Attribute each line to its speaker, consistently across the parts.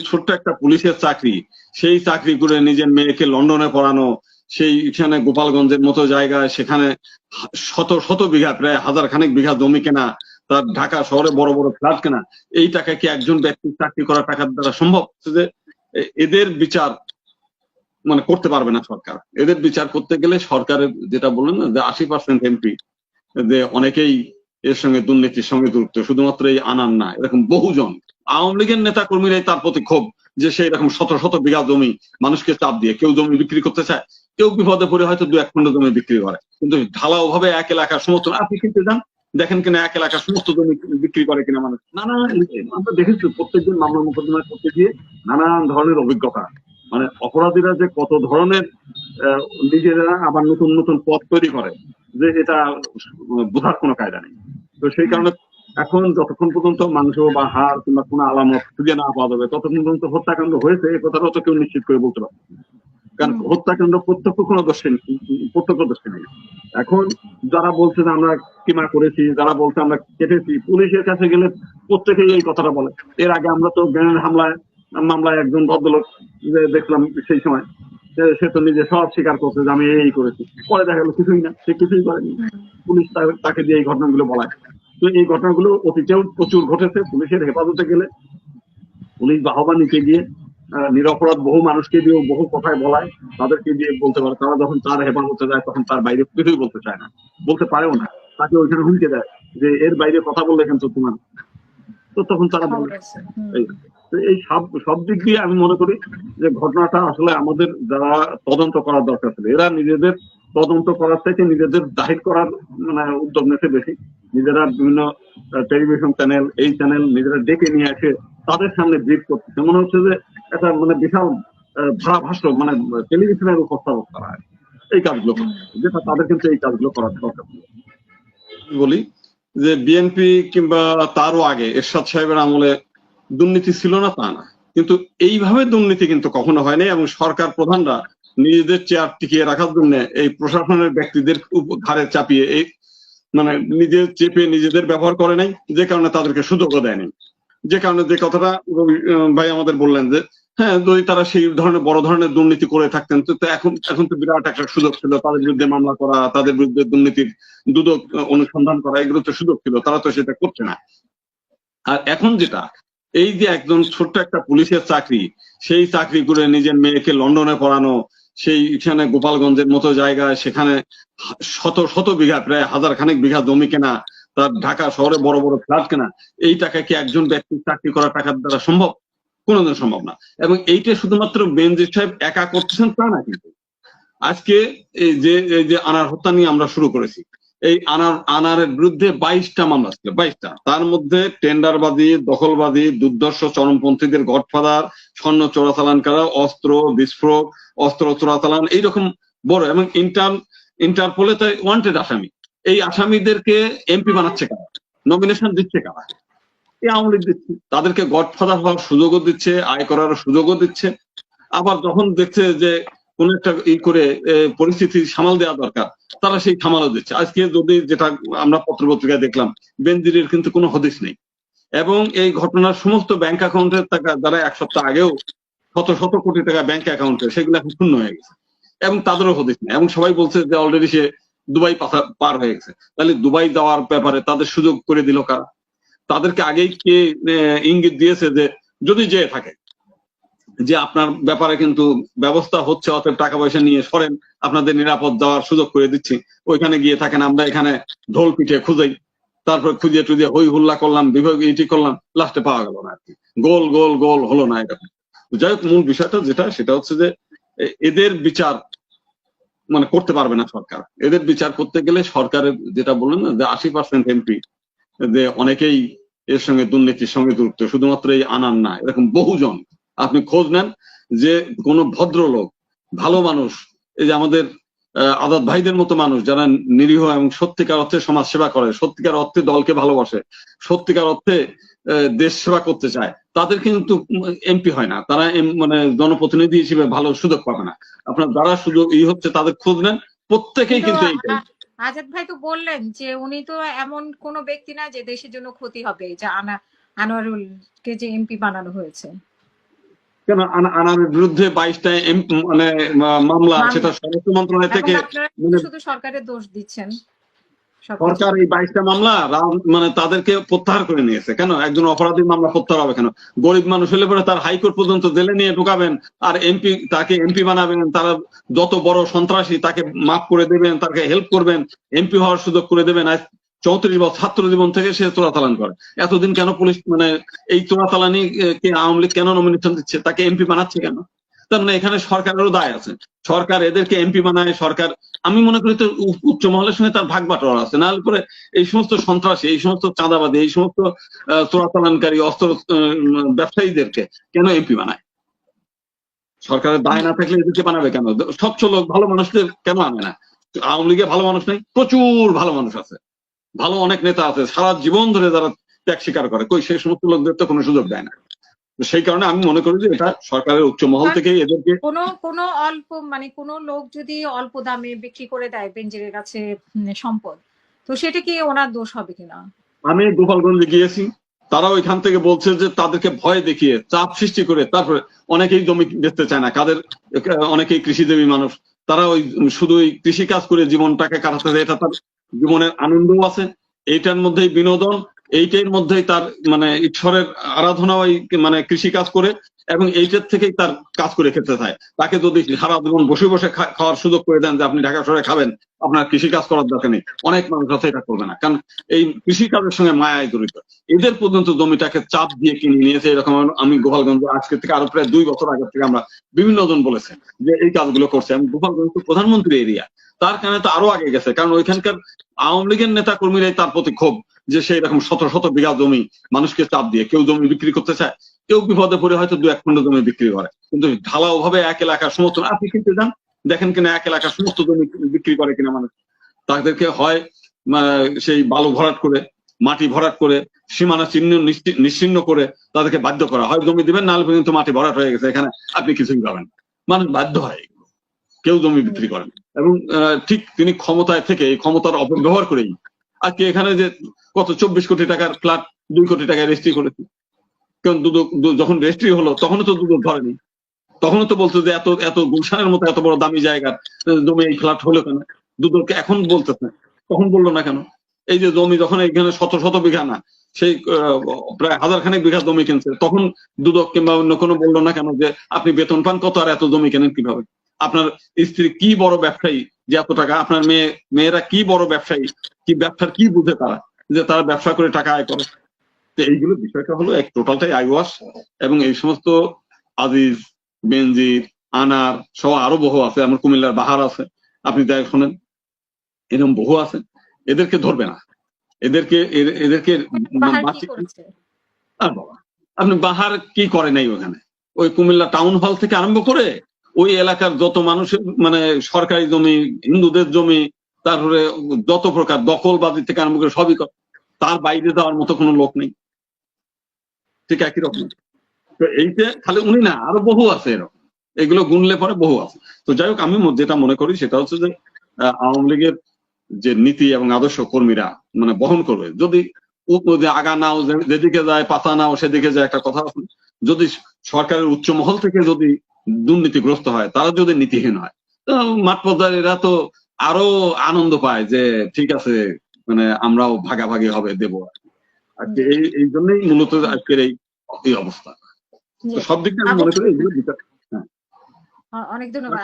Speaker 1: ছোট্ট একটা পুলিশের চাকরি, সেই চাকরি করে নিজের মেয়েকে লন্ডনে পড়ানো, সেইখানে গোপালগঞ্জের মতো জায়গায় সেখানে শত শত বিঘা, প্রায় হাজার খানেক বিঘা জমি কেনা, তার ঢাকা শহরে বড় বড় ফ্ল্যাট কেনা, এই টাকা কি একজন ব্যক্তির চাকরি করা টাকার দ্বারা সম্ভব? যে এদের বিচার করতে পারবে না সরকার। এদের বিচার করতে গেলে সরকারের, যেটা বললেন না যে 80% এমপি, যে অনেকেই এর সঙ্গে দুর্নীতির সঙ্গে যুক্ত, শুধুমাত্র এই আনান না, এরকম বহুজন আওয়ামী লীগের নেতা কর্মীরাই তার প্রতি ক্ষোভ, যে সেই রকম শত শত বিঘা জমি মানুষকে চাপ দিয়ে কেউ জমি বিক্রি করতে চায়, কেউ বিপদে পড়ে হয়তো 2-1 খন্ড জমি বিক্রি করে, কিন্তু ঢালাও ভাবে এক এলাকার সমস্ত, আপনি কিন্তু যান দেখেন কিনা এক এলাকার সমস্ত জমি বিক্রি করে কিনা মানুষ। নানান, আমরা দেখেছি প্রত্যেকদিন মামলা মোকদ্দমা করতে গিয়ে নানান ধরনের অভিজ্ঞতা, অপরাধীরা যে কত ধরনের নিজেরা আবার নতুন নতুন পথ তৈরি করে, যে এটা বোঝার কোনো কায়দা নেই। তো সেই কারণে এখন যতক্ষণ পর্যন্ত মাংস বা হাড় কিংবা কোনো আলামত খুঁজে না পাওয়া যাবে, ততক্ষণ পর্যন্ত হত্যাকাণ্ড হয়েছে এই কথাটাও তো কেউ নিশ্চিত করে বলতে পারবে, কারণ হত্যাকাণ্ড প্রত্যক্ষ কোনো প্রত্যক্ষদর্শী নেই। এখন যারা বলছে যে আমরা কিমা করেছি, যারা বলছে আমরা কেটেছি, পুলিশের কাছে গেলে প্রত্যেকেই এই কথাটা বলে। এর আগে আমরা তো গ্রেনেড মামলায় একজন ভদ্রলোক দেখলাম সেই সময়, সে তো নিজে সব স্বীকার করছে যে আমি এই করেছি, পরে দেখা গেল কিছুই না, সে কিছুই করেনি, পুলিশ তাকে দিয়ে এই ঘটনাগুলো বলায়। তো এই ঘটনাগুলো অতীতেও প্রচুর ঘটেছে। পুলিশের হেফাজতে গেলে পুলিশ বাহবা নিতে গিয়ে নিরপরাধ বহু মানুষকে দিয়ে বহু কথায় বলায়, তাদেরকে দিয়ে বলতে পারে, তারা যখন তার হেফাজতে যায় তখন তার বাইরে কিছুই বলতে চায় না, বলতে পারেও না, তাকে ওইখানে হুমকে দেয় যে এর বাইরে কথা বললে কিন্তু তোমার, তো তখন তারা বলে। এই সব দিক দিয়ে আমি মনে করি যে ঘটনাটা আসলে আমাদের যারা তদন্ত করার দরকার ছিল, এরা নিজেদের তদন্ত করার থেকে নিজেদের জাহির করার উদ্যোগ নিতে বেশি, নিজেরা বিভিন্ন টেলিভিশন চ্যানেল, এই চ্যানেল নিজেরা ডেকে নিয়ে এসে তাদের সামনে ব্রিফ করতেছে, মনে হচ্ছে যে একটা বিশাল ধারাভাষ্য টেলিভিশনের উপস্থাপক করা হয় এই কাজগুলো করছে, যেটা তাদের কিন্তু এই কাজগুলো করার দরকার ছিল। বলি যে বিএনপি কিংবা তারও আগে এরশাদ সাহেবের আমলে দুর্নীতি ছিল না তা না, কিন্তু এইভাবে দুর্নীতি কিন্তু কখনো হয়নি, এবং সরকার প্রধানরা নিজেদের চেয়ার টিকিয়ে রাখার জন্য এই প্রশাসনের ব্যক্তিদের ঘাড়ে চাপিয়ে এই নিজে চেপে নিজেদের ব্যবহার করে নাই, যে কারণে তাদেরকে সুযোগও দেয়নি। যে কারণে যে কথাটা ভাই আমাদের বললেন যে হ্যাঁ, যদি তারা সেই ধরনের বড় ধরনের দুর্নীতি করে থাকতেন তো এখন তো বিরাট একটা সুযোগ ছিল তাদের বিরুদ্ধে মামলা করা, তাদের বিরুদ্ধে দুর্নীতির দুদক অনুসন্ধান করা, এগুলো তো সুযোগ ছিল, তারা তো সেটা করছে না। আর এখন যেটা, এই যে একজন ছোট্ট একটা পুলিশের চাকরি, সেই চাকরি করে নিজের মেয়েকে লন্ডনে পড়ানো, সেইখানে গোপালগঞ্জের মতো জায়গায় সেখানে শত শত বিঘা, প্রায় হাজার খানেক বিঘা জমি কেনা, তার ঢাকা শহরে বড় বড় ফ্ল্যাট কেনা, এই টাকা কি একজন ব্যক্তির চাকরি করা টাকার দ্বারা সম্ভব? কোনোদিন সম্ভব না। এবং এইটা শুধুমাত্র বেনজির সাহেব একা করতেছেন তা না, কিন্তু আজকে এই যে আনার হত্যা নিয়ে আমরা শুরু করেছি, এই আনারের বিরুদ্ধে 22টা মামলা ছিল, 22টা, তার মধ্যে টেন্ডারবাদী, দখলবাদী, দুর্ধর্ষ চরমপন্থীদের গডফাদার, স্বর্ণ চোরাচালানকারা, অস্ত্র বিস্ফোরক, অস্ত্র চোরাচালান, এইরকম বড়, এবং ইন্টারপোলে তাই ওয়ান্টেড আসামি। এই আসামিদেরকে এমপি বানাচ্ছে কারা, নমিনেশন দিচ্ছে কারা? এই আওয়ামী লীগ দিচ্ছে, তাদেরকে গডফাদার হওয়ার সুযোগও দিচ্ছে, আয় করার সুযোগও দিচ্ছে। আবার যখন দেখছে যে কোন একটা করে পরিস্থিতি সামাল দেওয়া দরকার, তারা সেই সামালও দিচ্ছে। আজকে যদি যেটা আমরা পত্রপত্রিকায় দেখলাম, বেনজিরের কিন্তু কোনো হদিস নেই, এবং এই ঘটনার সমস্ত ব্যাংক অ্যাকাউন্টের টাকা যারা 1 সপ্তাহ আগেও শত শত কোটি টাকা ব্যাংক অ্যাকাউন্টে, সেগুলো এখন শূন্য হয়ে গেছে, এবং তাদেরও হদিস নেই, এবং সবাই বলছে যে অলরেডি সে দুবাই পার হয়ে গেছে। তাহলে দুবাই যাওয়ার ব্যাপারে তাদের সুযোগ করে দিল কারা? তাদেরকে আগেই কে ইঙ্গিত দিয়েছে যে যদি যেয়ে থাকে যে আপনার ব্যাপারে কিন্তু ব্যবস্থা হচ্ছে, অতএব টাকা পয়সা নিয়ে সরেন, আপনাদের নিরাপদ যাওয়ার সুযোগ করে দিচ্ছি, ওইখানে গিয়ে থাকেন, আমরা এখানে ঢোল পিঠে খুঁজাই, তারপর খুঁজে টুজে হই হুল্লা করলাম, বিভাগ ইটি করলাম, লাস্টে পাওয়া গেল না আর কি, গোল গোল গোল হলো না এরকম। যাই হোক, মূল বিষয়টা যেটা, সেটা হচ্ছে যে এদের বিচার করতে পারবে না সরকার। এদের বিচার করতে গেলে সরকারের, যেটা বললেন না যে 80% এমপি, যে অনেকেই এর সঙ্গে দুর্নীতির সঙ্গে যুক্ত, শুধুমাত্র এই আনান না, এরকম বহুজন। আপনি খোঁজ নেন যে কোন ভদ্রলোক, ভালো মানুষ, এই যে আমাদের আজাদ ভাইদের মতো মানুষ যারা নিরীহ এবং সত্যিকার অর্থে সমাজ সেবা করে, সত্যিকার অর্থে দলকে ভালোবাসে, সত্যিকার অর্থে দেশ সেবা করতে চায়, তাদের কিন্তু এমপি হয় না, তারা জনপ্রতিনিধি হিসেবে ভালো সুযোগ পাবে না। আপনার যারা সুযোগ হচ্ছে তাদের খোঁজ নেন, প্রত্যেকেই কিন্তু
Speaker 2: আজাদ ভাই তো বললেন যে উনি তো এমন কোন ব্যক্তি না যে দেশের জন্য ক্ষতি হবে, যে আনোয়ারুলকে যে এমপি বানানো হয়েছে।
Speaker 1: কেন আনারের বিরুদ্ধে 22টা মানে মামলা, সেটা স্বরাষ্ট্র মন্ত্রণালয় থেকে
Speaker 2: আপনারা শুধু সরকারের দোষ দিচ্ছেন।
Speaker 1: সরকার এই 22টা মামলা মানে তাদেরকে প্রত্যাহার করে নিয়েছে। কেন একজন অপরাধীর মামলা প্রত্যাহার হবে কেন? গরিব মানুষ হলে পরে তার হাইকোর্ট পর্যন্ত জেলে নিয়ে ঢুকাবেন, আর তাকে এমপি বানাবেন, তারা যত বড় সন্ত্রাসী তাকে মাফ করে দেবেন, তাকে হেল্প করবেন, এমপি হওয়ার সুযোগ করে দেবেন। আজ 34 বছর ছাত্র জীবন থেকে সে চোরাচালান করে। এতদিন কেন পুলিশ মানে এই চোরাচালানি কে আওয়ামী লীগ কেন নমিনেশন দিচ্ছে, তাকে এমপি বানাচ্ছে কেন? তার মানে এখানে সরকারেরও দায় আছে। সরকার এদেরকে এমপি বানায়, সরকার আমি মনে করি তো উচ্চ মহলের সঙ্গে তার ভাগ বাটোয়ারা আছে। না হলে পরে এই সমস্ত সন্ত্রাসী, এই সমস্ত চাঁদাবাদী, এই সমস্ত চোরাচালানকারী, অস্ত্র ব্যবসায়ীদেরকে কেন এমপি বানায়? সরকারের দায় না থাকলে এদেরকে বানাবে কেন? স্বচ্ছ লোক ভালো মানুষদের কেন আনে না? আওয়ামী লীগে ভালো মানুষ নেই? প্রচুর ভালো মানুষ আছে, ভালো অনেক নেতা আছে সারা জীবন ধরে যারা ত্যাগ স্বীকার করে। কই সেই সমস্ত লোকদের তো কোনো সুযোগ দেয় না। সেই কারণে আমি মনে করি যে এটা সরকারের উচ্চ মহল থেকে এদেরকে
Speaker 2: কোনো অল্প মানে কোনো লোক যদি অল্প দামে বিক্রি করে দেয় বেনজিরের কাছে সম্পদ, তো সেটা কি ওনার দোষ হবে কিনা?
Speaker 1: আমি গোপালগঞ্জে গিয়েছি, তারা ওইখান থেকে বলছে যে তাদেরকে ভয় দেখিয়ে চাপ সৃষ্টি করে তারপরে অনেকেই জমি বেচতে চায় না, কাদের অনেকেই কৃষিজীবী মানুষ, তারা ওই শুধু ওই কৃষি কাজ করে জীবনটাকে কাটাতে চায়। এটা তার জীবনের আনন্দও আছে, এইটার মধ্যেই বিনোদন, এইটার মধ্যেই তার মানে ঈশ্বরের আরাধনা, ওই মানে কৃষি কাজ করে, এবং এইটার থেকেই তার কাজ করে খেতে চায়। তাকে যদি সারা জীবন বসে বসে খাওয়ার সুযোগ করে দেন যে আপনি ঢাকা শহরে খাবেন, আপনার কৃষি কাজ করার দরকার নেই, অনেক মানুষ আছে এটা করবে না, কারণ এই কৃষি কাজের সঙ্গে মায়ায় জড়িত। এদের পর্যন্ত জমিটাকে চাপ দিয়ে কিনে নিয়েছে। এরকম আমি গোপালগঞ্জ আজকে থেকে আরো প্রায় 2 বছর আগে থেকে আমরা বিভিন্ন জন বলেছে যে এই কাজগুলো করছে। আমি গোপালগঞ্জ প্রধানমন্ত্রী এরিয়া, তার কারণে তো আরো আগে গেছে, কারণ ওইখানকার আওয়ামী লীগের নেতা কর্মীরাই তার প্রতি ক্ষোভ যে সেই রকম শত শত বিঘা জমি মানুষকে চাপ দিয়ে কেউ জমি বিক্রি করতে চায়, কেউ বিপদে পড়ে হয়তো 2-1 খন্ড জমি বিক্রি করে, কিন্তু ঢালাও ভাবে এক এলাকার সমস্ত, আপনি কিনতে যান দেখেন কিনা এক এলাকার সমস্ত জমি বিক্রি করে কিনা মানুষ। তাদেরকে হয় সেই বালু ভরাট করে, মাটি ভরাট করে, সীমানা চিহ্ন নিশ্চিহ্ন করে তাদেরকে বাধ্য করা হয় জমি দিবেন, নাহলে পর্যন্ত মাটি ভরাট হয়ে গেছে, এখানে আপনি কিছুই পাবেন। মানুষ বাধ্য হয়, কেউ জমি বিক্রি করেন। এবং ঠিক তিনি ক্ষমতায় থেকে এই ক্ষমতার অপব্যবহার করেই আজকে এখানে যে কত 24 কোটি টাকার ফ্ল্যাট 2 কোটি টাকায় রেজিস্ট্রি করেছে। কারণ যখন রেজিস্ট্রি হলো তখনও তো দুদক ধরেনি, তখনও তো বলতো যে এত এত গুলশানের মতো এত বড় দামি জায়গার জমি এই ফ্ল্যাট হলো কেন, দুদককে এখন বলতেছে, তখন বললো না কেন? এই যে জমি যখন এখানে শত শত বিঘা না, সেই প্রায় 1000 খানেক বিঘা জমি কিনছে, তখন দুদক কিংবা অন্য কোনো বললো না কেন যে আপনি বেতন পান কত আর এত জমি কেনেন কিভাবে? আপনার স্ত্রী কি বড় ব্যবসায়ী যে এত টাকা? আপনার মেয়েরা কি বড় ব্যবসায়ী, কি ব্যবসার কি বুঝে তারা যে তারা ব্যবসা করে টাকা আয় করে? তো এইগুলো বিষয়টা হলো এক টোটালটাই আইওয়াশ। এবং এই সমস্ত আজিজ, বেনজির, আনার সহ আরো বহু আছে, আমার কুমিল্লার বাহার আছে, আপনি দেখ শোনেন, এরকম বহু আছে। এদেরকে ধরবে না, এদেরকে বাবা আপনি বাহার কি করে নাই ওখানে? ওই কুমিল্লা টাউন হল থেকে আরম্ভ করে ওই এলাকার যত মানুষের মানে সরকারি জমি, হিন্দুদের জমি, তারপরে যত প্রকার দখলবাজি থেকে আরম্ভ করে সবই করে, তার বাইরে যাওয়ার মতো কোনো লোক নেই। ঠিক একই রকম। তো এইটা খালি উনি না, আরো বহু আছে এরকম, এগুলো গুনলে পরে বহু আছে। তো যাই হোক, আমি যেটা মনে করি সেটা হচ্ছে যে আওয়ামী লীগের যে নীতি এবং আদর্শ কর্মীরা মানে বহন করবে, যদি আগা নাও যেদিকে যায় পাতা নাও সেদিকে যায়, একটা কথা আছে, যদি সরকারের উচ্চ মহল থেকে যদি দুর্নীতিগ্রস্ত হয়, তারা যদি নীতিহীন হয়, তো মাঠ পর্যায়ে এরা তো আরো আনন্দ পায় যে ঠিক আছে মানে আমরাও ভাগাভাগি হবে দেব। আজকে এই জন্যই মূলত আজকের এই অবস্থা। তো সব দিক দিয়ে আমি মনে করি এগুলো বিচার।
Speaker 2: অনেক ধন্যবাদ।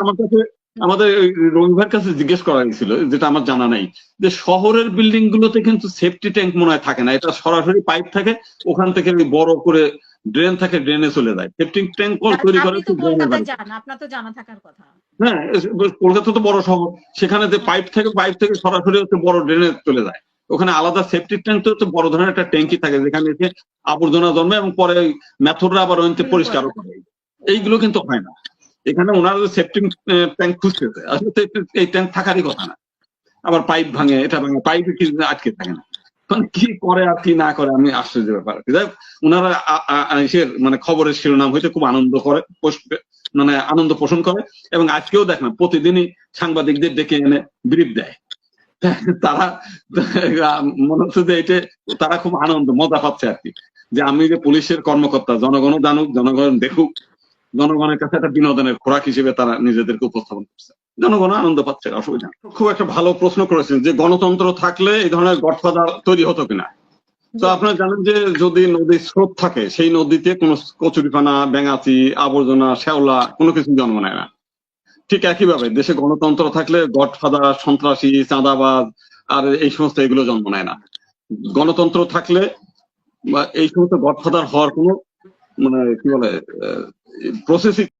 Speaker 1: আমার কাছে আমাদের রবিবার কাছে জিজ্ঞেস করা হয়েছিল, যেটা আমার জানা নাই, যে শহরের বিল্ডিং গুলোতে কিন্তু সেফটি ট্যাঙ্ক মনে হয় থাকে না, এটা সরাসরি পাইপ থাকে, ওখান থেকে বড় করে ড্রেন থাকে, ড্রেনে চলে যায়। সেফটি ট্যাঙ্ক তৈরি করে
Speaker 2: আপনার তো জানা থাকার কথা।
Speaker 1: হ্যাঁ, কলকাতা তো বড় শহর, সেখানে যে পাইপ থেকে সরাসরি হচ্ছে বড় ড্রেনে চলে যায়। ওখানে আলাদা সেফটি ট্যাঙ্ক তো হচ্ছে বড় ধরনের একটা ট্যাঙ্কি থাকে, যেখানে এসে আবর্জনা জন্মে এবং পরে মেথডরা আবার পরিষ্কারও করে। এইগুলো কিন্তু হয় না এখানে। ওনারা সেফটি ট্যাঙ্ক খুঁজতেছে, আসলে এই ট্যাঙ্ক থাকারই কথা না। আবার পাইপ ভাঙে, এটা ভাঙে, পাইপে কি আটকে থাকে না, কি করে আর কি না করে আমি আশ্চর্য ব্যাপার। ওনারা মানে খবরের শিরোনাম হইতে খুব আনন্দ করে, মানে আনন্দ পোষণ করে, এবং আজকেও দেখেন প্রতিদিনই সাংবাদিকদের ডেকে এনে ব্রিফ দেয়। তারা মনে হচ্ছে যে এটা তারা খুব আনন্দ মজা পাচ্ছে আর কি। যে আমি যে পুলিশের কর্মকর্তা, জনগণও জানুক, জনগণ দেখুক, জনগণের কাছে একটা বিনোদনের খোরাক হিসেবে তারা নিজেদেরকে উপস্থাপন করছে, জনগণ আনন্দ পাচ্ছে, অসুবিধা নেই। খুব একটা ভালো প্রশ্ন করেছেন যে গণতন্ত্র থাকলে এই ধরনের গডফাদার তৈরি হতো কিনা। তো আপনারা জানেন যে যদি নদীর স্রোত থাকে, সেই নদীতে কোনো কচুরিপানা, ব্যাঙাচি, আবর্জনা, শ্যাওলা কোনো কিছু জন্ম নেয় না। ঠিক একইভাবে দেশে গণতন্ত্র থাকলে গডফাদার, সন্ত্রাসী, চাঁদাবাজ আর এই সমস্ত এগুলো জন্ম নেয় না। গণতন্ত্র থাকলে বা এই সমস্ত গডফাদার হওয়ার কোনো মানে কি বলে প্রসেসই